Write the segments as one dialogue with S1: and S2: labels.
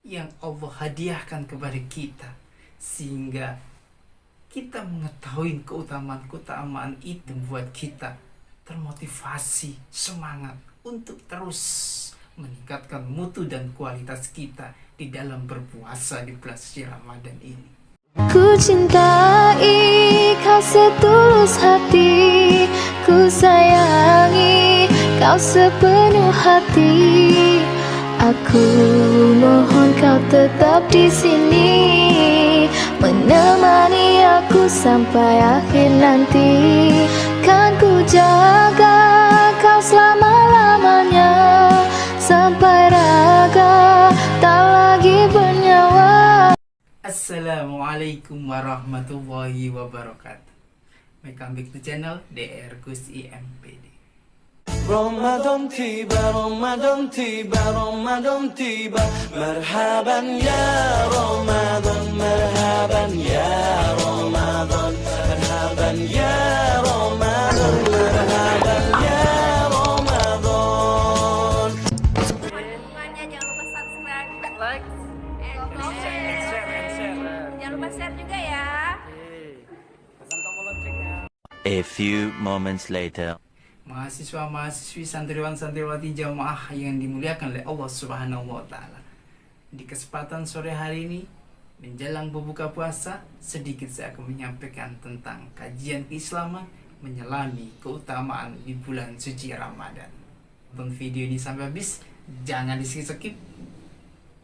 S1: yang Allah hadiahkan kepada kita, sehingga kita mengetahui keutamaan itu buat kita termotivasi, semangat untuk terus meningkatkan mutu dan kualitas kita di dalam berpuasa di bulan suci Ramadan ini.
S2: Ku cintai kau setulus hati, ku sayangi kau sepenuh hati. Aku mohon kau tetap di sini, menemani aku sampai akhir nanti. Kan ku jaga kau selama-lamanya, sampai raga tak lagi bernyawa.
S1: Assalamualaikum warahmatullahi wabarakatuh. Welcome back to channel DR Gus IMPD.
S3: Ramadan tiba, Ramadan tiba, Ramadan tiba. Marhaban ya Ramadan, marhaban ya Ramadan, marhaban ya Ramadan, marhaban ya Ramadan.
S4: Semuanya jangan lupa subscribe,
S1: Like,
S4: share. Jangan lupa share juga ya.
S1: pasang tombol loncengnya.
S5: A few moments later.
S1: Mahasiswa-mahasiswi, santriwan-santriwati jamaah yang dimuliakan oleh Allah Subhanahu wa Ta'ala. Di kesempatan sore hari ini, menjelang berbuka puasa, sedikit saya akan menyampaikan tentang kajian keislaman menyelami keutamaan di bulan suci Ramadan. Tonton video ini sampai habis, jangan di-skip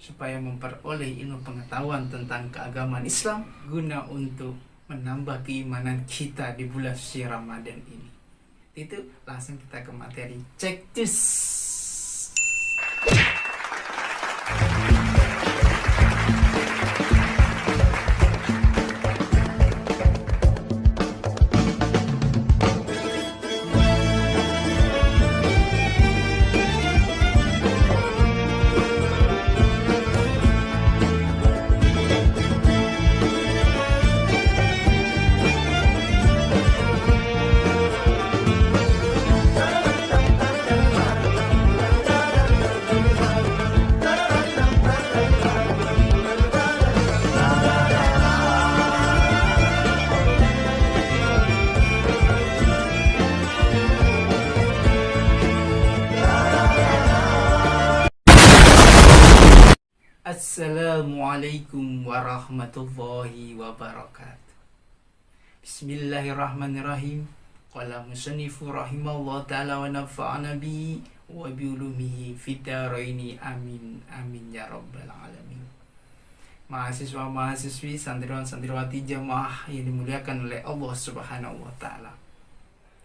S1: supaya memperoleh ilmu pengetahuan tentang keagamaan Islam guna untuk menambah keimanan kita di bulan suci Ramadan ini. Itu langsung kita ke materi. Cek cus. Assalamualaikum warahmatullahi wabarakatuh. Bismillahirrahmanirrahim. Qala musannifu rahimallahu ta'ala wa nafa'ana bi wa bi ulumihi fid dharaini amin amin ya rabbal alamin. Mahasiswa-mahasiswi, santriwan-santriwati jamaah yang dimuliakan oleh Allah Subhanahu wa Ta'ala.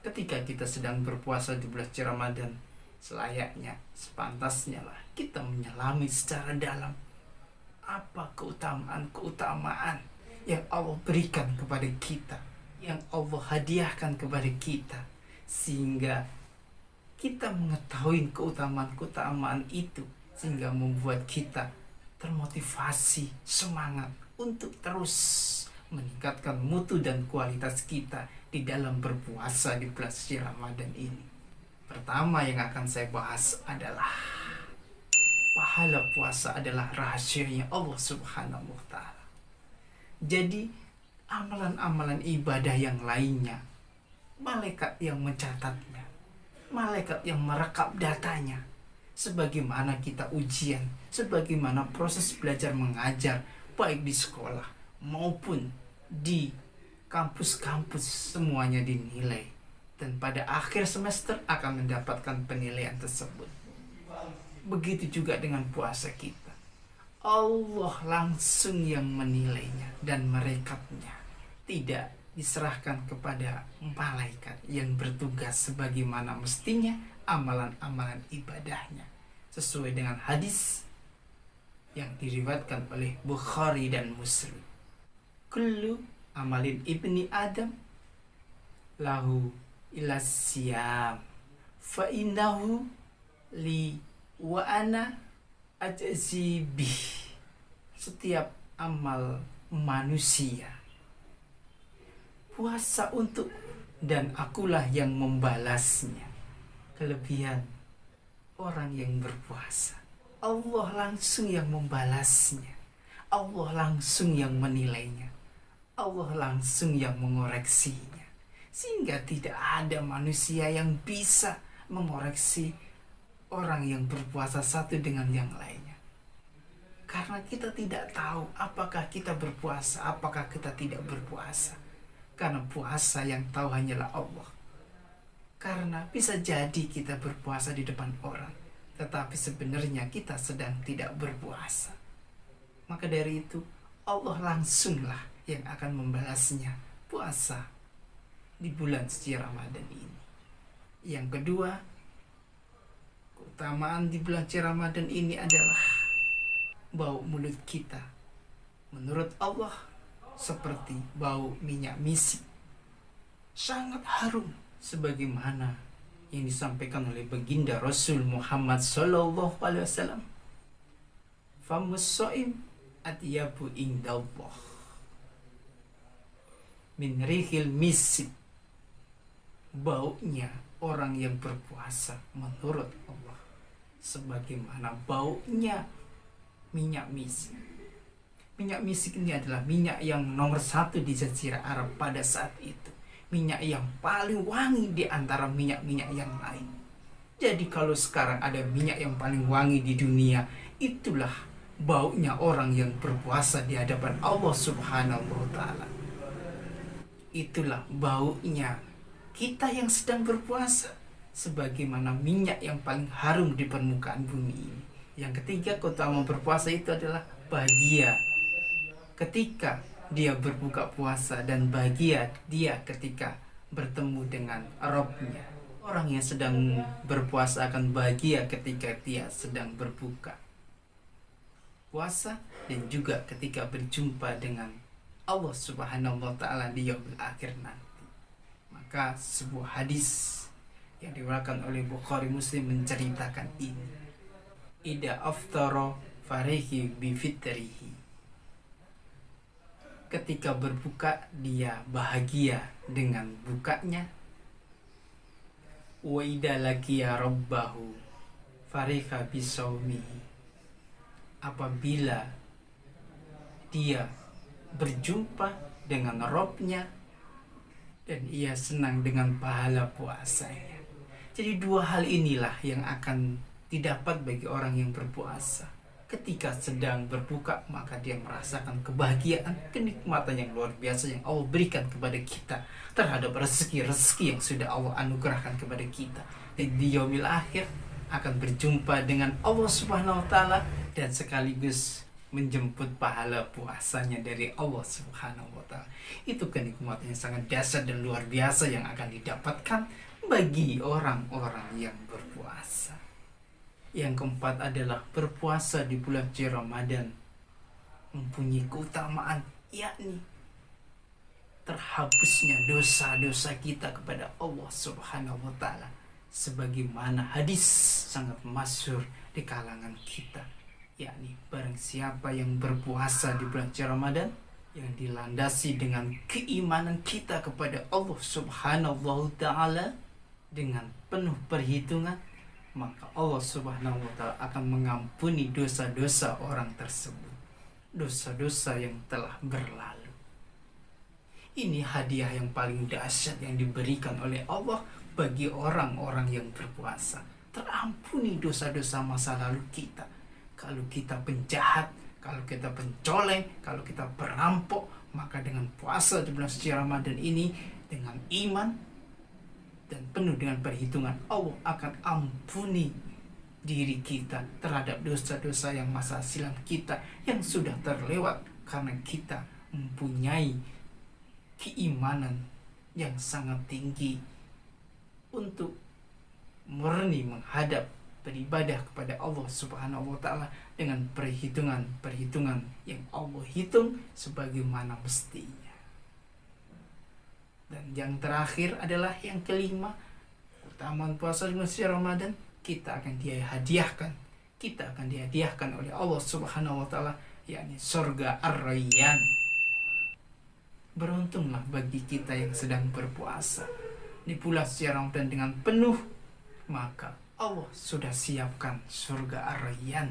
S1: Ketika kita sedang berpuasa di bulan suci Ramadan, selayaknya, sepantasnya lah kita menyelami secara dalam apa keutamaan yang Allah berikan kepada kita, yang Allah hadiahkan kepada kita, sehingga kita mengetahui keutamaan itu, sehingga membuat kita termotivasi, semangat untuk terus meningkatkan mutu dan kualitas kita di dalam berpuasa di bulan suci Ramadan ini. Pertama yang akan saya bahas adalah pahala puasa adalah rahasianya Allah Subhanahu wa Ta'ala. Jadi amalan-amalan ibadah yang lainnya, malaikat yang mencatatnya, malaikat yang merekap datanya, sebagaimana kita ujian, sebagaimana proses belajar mengajar, baik di sekolah maupun di kampus-kampus, semuanya dinilai, dan pada akhir semester akan mendapatkan penilaian tersebut. Begitu juga dengan puasa kita. Allah langsung yang menilainya dan merekapnya. Tidak diserahkan kepada malaikat yang bertugas sebagaimana mestinya amalan-amalan ibadahnya. Sesuai dengan hadis yang diriwayatkan oleh Bukhari dan Muslim. Kullu amalin ibni Adam lahu ila siyam fa innahu li wa ana ajzi bih. Setiap amal manusia puasa untuk, dan akulah yang membalasnya. Kelebihan orang yang berpuasa, Allah langsung yang membalasnya. Allah langsung yang menilainya. Allah langsung yang mengoreksinya. Sehingga tidak ada manusia yang bisa mengoreksi orang yang berpuasa satu dengan yang lainnya. Karena kita tidak tahu apakah kita berpuasa, apakah kita tidak berpuasa. Karena puasa yang tahu hanyalah Allah. Karena bisa jadi kita berpuasa di depan orang, tetapi sebenarnya kita sedang tidak berpuasa. Maka dari itu Allah langsunglah yang akan membalasnya puasa di bulan suci Ramadan ini. Yang kedua, keutamaan di bulan suci Ramadan ini adalah bau mulut kita menurut Allah seperti bau minyak misik, sangat harum sebagaimana yang disampaikan oleh baginda Rasul Muhammad sallallahu alaihi wasallam. Famus shaim atyabu indallah min rihil misik. Baunya orang yang berpuasa menurut Allah sebagaimana baunya minyak misik. Minyak misik ini adalah minyak yang nomor 1 di Jazirah Arab pada saat itu. Minyak yang paling wangi di antara minyak-minyak yang lain. Jadi kalau sekarang ada minyak yang paling wangi di dunia, itulah baunya orang yang berpuasa di hadapan Allah Subhanahu wa Ta'ala. Itulah baunya kita yang sedang berpuasa, sebagaimana minyak yang paling harum di permukaan bumi ini. Yang ketiga, keutamaan berpuasa itu adalah bahagia ketika dia berbuka puasa dan bahagia dia ketika bertemu dengan Rabb-Nya. Orang yang sedang berpuasa akan bahagia ketika dia sedang berbuka puasa dan juga ketika berjumpa dengan Allah Subhanahu wa Ta'ala di yaumil akhir nanti. Maka sebuah hadis yang diriwayatkan oleh Bukhari Muslim menceritakan ini. Ida aftara farihi bi fitrihi. Ketika berbuka dia bahagia dengan bukanya. Wa ida laqiya rabbahu fariha bi saumihi. Apabila dia berjumpa dengan Rabb-Nya dan ia senang dengan pahala puasanya. Jadi dua hal inilah yang akan didapat bagi orang yang berpuasa. Ketika sedang berbuka, maka dia merasakan kebahagiaan, kenikmatan yang luar biasa yang Allah berikan kepada kita terhadap rezeki-rezeki yang sudah Allah anugerahkan kepada kita. Dan di yaumil akhir akan berjumpa dengan Allah Subhanahu wa Ta'ala dan sekaligus menjemput pahala puasanya dari Allah Subhanahu wa Ta'ala. Itu kenikmatan yang sangat dahsyat dan luar biasa yang akan didapatkan bagi orang-orang yang berpuasa. Yang keempat adalah berpuasa di bulan suci Ramadan mempunyai keutamaan, yakni terhapusnya dosa-dosa kita kepada Allah Subhanahu wa Ta'ala, sebagaimana hadis sangat masyhur di kalangan kita, yakni barang siapa yang berpuasa di bulan suci Ramadan yang dilandasi dengan keimanan kita kepada Allah Subhanahu wa Ta'ala dengan penuh perhitungan, maka Allah Subhanahu wa Ta'ala akan mengampuni dosa-dosa orang tersebut, dosa-dosa yang telah berlalu. Ini hadiah yang paling dahsyat yang diberikan oleh Allah bagi orang-orang yang berpuasa. Terampuni dosa-dosa masa lalu kita. Kalau kita penjahat, kalau kita pencoleng, kalau kita perampok, maka dengan puasa di bulan suci Ramadan ini, dengan iman dan penuh dengan perhitungan, Allah akan ampuni diri kita terhadap dosa-dosa yang masa silam kita yang sudah terlewat, karena kita mempunyai keimanan yang sangat tinggi untuk murni menghadap beribadah kepada Allah Subhanahu wa Ta'ala dengan perhitungan yang Allah hitung sebagaimana mestinya. Dan yang terakhir adalah yang kelima, keutamaan puasa di bulan Ramadan, kita akan dihadiahkan oleh Allah Subhanahu wa Ta'ala, yakni surga Ar-Rayyan. Beruntunglah bagi kita yang sedang berpuasa di bulan Ramadan dengan penuh, maka Allah sudah siapkan surga Ar-Rayyan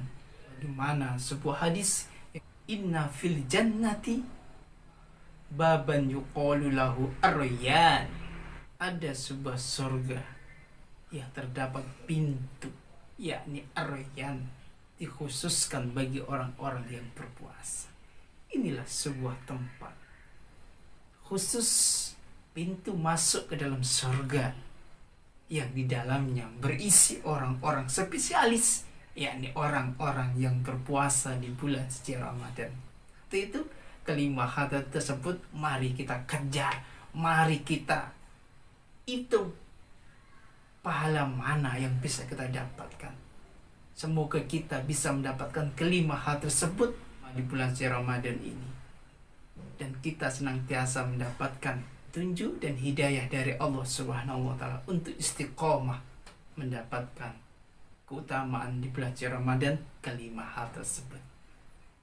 S1: di mana sebuah hadis, inna fil jannati baban yuqalu lahu ar-rayyan. Ada sebuah surga yang terdapat pintu, yakni ar-rayyan, dikhususkan bagi orang-orang yang berpuasa. Inilah sebuah tempat khusus, pintu masuk ke dalam surga yang di dalamnya berisi orang-orang spesialis, yakni orang-orang yang berpuasa di bulan suci Ramadan. Itu kelima hal tersebut mari kita kejar, mari kita hitung pahala mana yang bisa kita dapatkan. Semoga kita bisa mendapatkan kelima hal tersebut di bulan suci Ramadan ini, dan kita senantiasa mendapatkan tunjuk dan hidayah dari Allah Subhanahu wa Ta'ala untuk istiqomah mendapatkan keutamaan di bulan suci Ramadan kelima hal tersebut.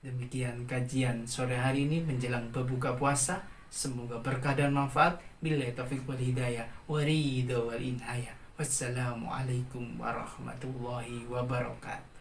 S1: Demikian kajian sore hari ini menjelang berbuka puasa. Semoga berkah dan manfaat. Billahi taufiq wal hidayah wa ridha wal inayah. Wassalamualaikum warahmatullahi wabarakatuh.